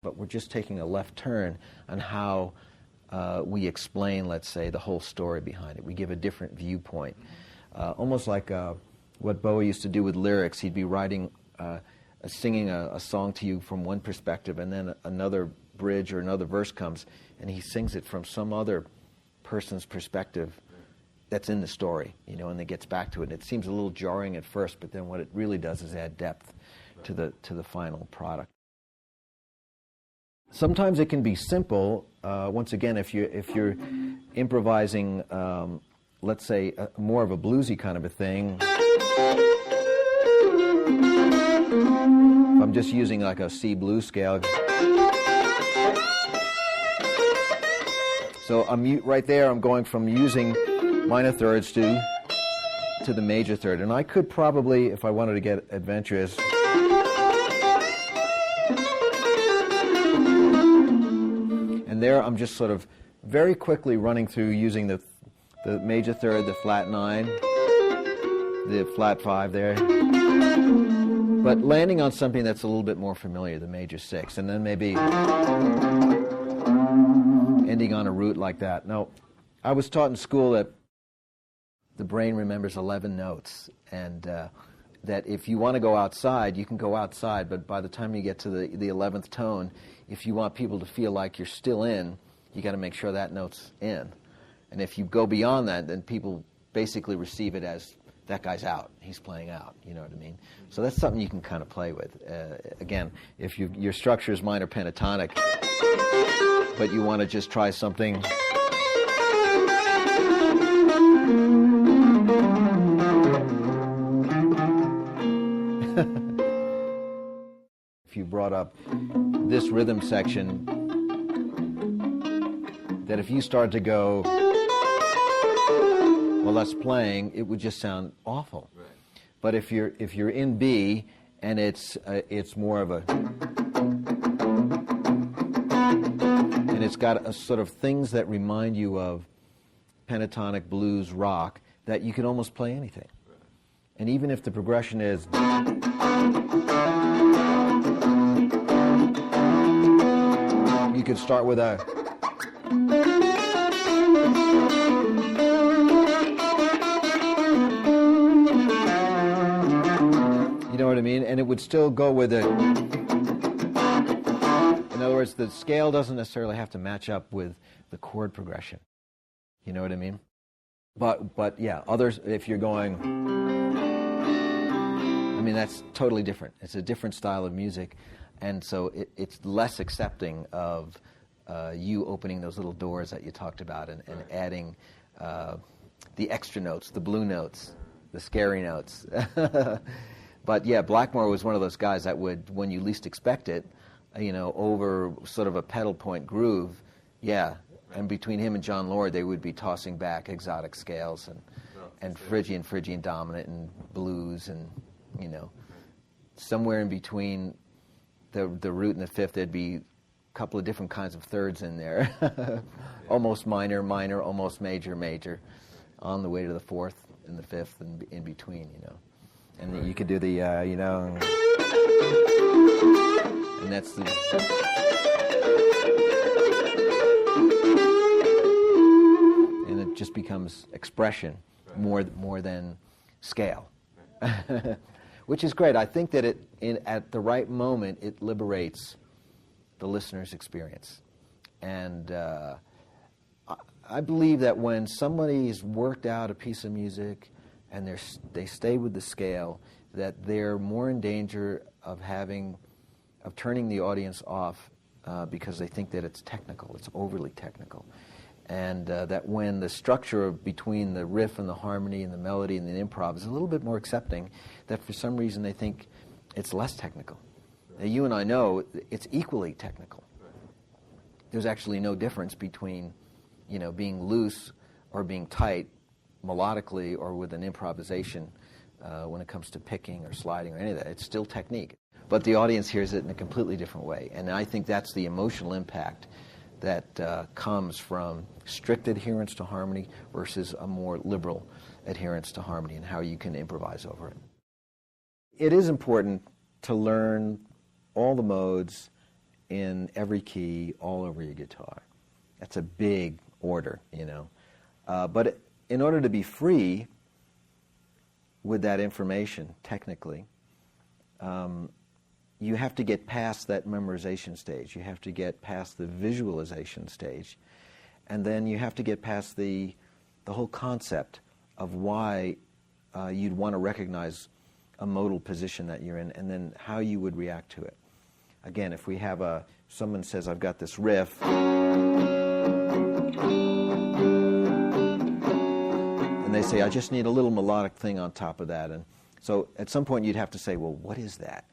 but we're just taking a left turn on how we explain, let's say, the whole story behind it. We give a different viewpoint. Almost like what Bowie used to do with lyrics. He'd be writing, singing a song to you from one perspective, and then another bridge or another verse comes, and he sings it from some other person's perspective that's in the story, you know, and it gets back to it. It seems a little jarring at first, but then what it really does is add depth to the final product. Sometimes it can be simple. Once again, if you're improvising, let's say, more of a bluesy kind of a thing. If I'm just using like a C blues scale. So right there, I'm going from using minor thirds to the major third. And I could probably, if I wanted to get adventurous, and there I'm just sort of very quickly running through using the major third, the flat 9, the flat 5 there, but landing on something that's a little bit more familiar, the major 6, and then maybe ending on a root like that. Now, I was taught in school that the brain remembers 11 notes, and that if you want to go outside, you can go outside, but by the time you get to the 11th tone, if you want people to feel like you're still in, you got to make sure that note's in. And if you go beyond that, then people basically receive it as that guy's out, he's playing out, you know what I mean? So that's something you can kind of play with. Again, if your structure is minor pentatonic, but you want to just try something if you brought up this rhythm section, that if you start to go while that's playing, it would just sound awful. Right. But if you're in B and it's more of a, and it's got a sort of things that remind you of pentatonic blues rock, that you can almost play anything. Right. And even if the progression is you could start with a you know what I mean? And it would still go with it. In other words, the scale doesn't necessarily have to match up with the chord progression. You know what I mean? But yeah, others, if you're going, I mean, that's totally different. It's a different style of music, and so it's less accepting of you opening those little doors that you talked about and adding the extra notes, the blue notes, the scary notes. But yeah, Blackmore was one of those guys that would, when you least expect it, you know, over sort of a pedal point groove, yeah, and between him and John Lord, they would be tossing back exotic scales and Phrygian dominant and blues, and, you know, somewhere in between the root and the fifth, there'd be a couple of different kinds of thirds in there. Almost minor, minor, almost major, major, on the way to the fourth and the fifth and in between, you know. And then you could do the, you know, and that's the... And it just becomes expression more than scale, which is great. I think that at the right moment, it liberates the listener's experience. And I believe that when somebody's worked out a piece of music and they stay with the scale, that they're more in danger of turning the audience off because they think that it's technical, it's overly technical. And that when the structure between the riff and the harmony and the melody and the improv is a little bit more accepting, that for some reason they think it's less technical. Now, you and I know it's equally technical. There's actually no difference between, you know, being loose or being tight melodically or with an improvisation when it comes to picking or sliding or any of that. It's still technique. But the audience hears it in a completely different way. And I think that's the emotional impact that comes from strict adherence to harmony versus a more liberal adherence to harmony and how you can improvise over it. It is important to learn all the modes in every key all over your guitar. That's a big order, But in order to be free with that information, technically, you have to get past that memorization stage. You have to get past the visualization stage. And then you have to get past the whole concept of why you'd want to recognize a modal position that you're in, and then how you would react to it. Again, if we have someone says, I've got this riff, and they say, I just need a little melodic thing on top of that. And so at some point you'd have to say, well, what is that?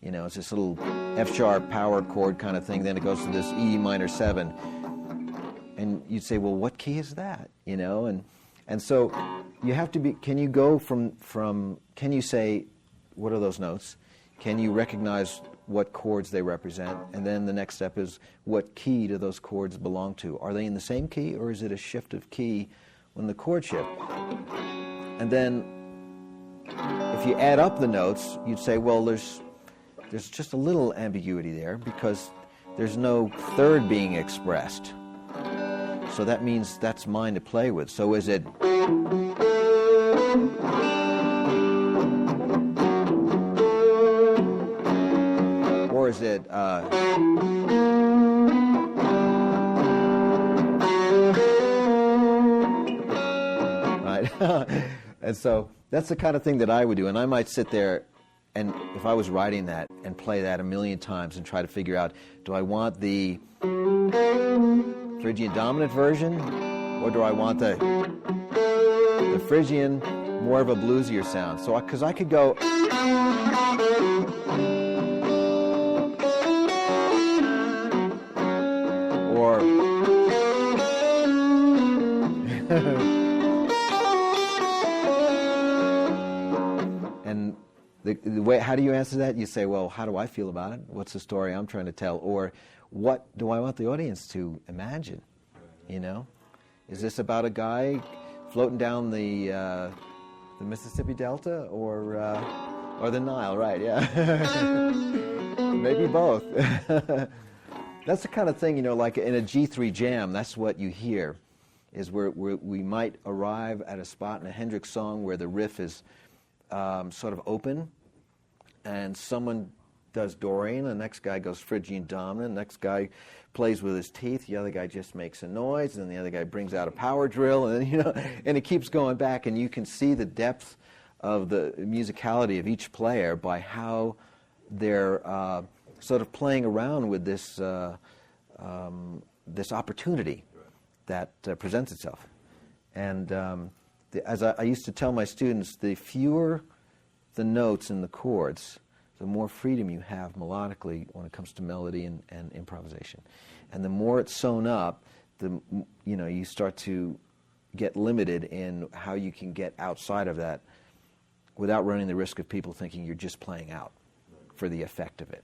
It's this little F-sharp power chord kind of thing, then it goes to this E minor 7. And you'd say, well, what key is that? And so you have to be, can you go from can you say, what are those notes? Can you recognize what chords they represent? And then the next step is, what key do those chords belong to? Are they in the same key, or is it a shift of key when the chord shift? And then if you add up the notes, you'd say, well, there's just a little ambiguity there because there's no third being expressed. So that means that's mine to play with. So is it... or is it... right? And so that's the kind of thing that I would do. And I might sit there, and if I was writing that, and play that a million times and try to figure out, do I want the Phrygian dominant version, or do I want the Phrygian, more of a bluesier sound? So, because I could go, or and the way, how do you answer that? You say, well, how do I feel about it? What's the story I'm trying to tell? Or what do I want the audience to imagine? Is this about a guy floating down the Mississippi Delta, or the Nile? Right? Yeah, maybe both. That's the kind of thing, like in a G3 jam. That's what you hear, is where we might arrive at a spot in a Hendrix song where the riff is sort of open, and someone does Dorian, the next guy goes Phrygian dominant, the next guy plays with his teeth, the other guy just makes a noise, and then the other guy brings out a power drill, and then, and it keeps going back, and you can see the depth of the musicality of each player by how they're sort of playing around with this this opportunity that presents itself. And as I used to tell my students, the fewer the notes in the chords, the more freedom you have melodically when it comes to melody and improvisation. And the more it's sewn up, you start to get limited in how you can get outside of that without running the risk of people thinking you're just playing out for the effect of it.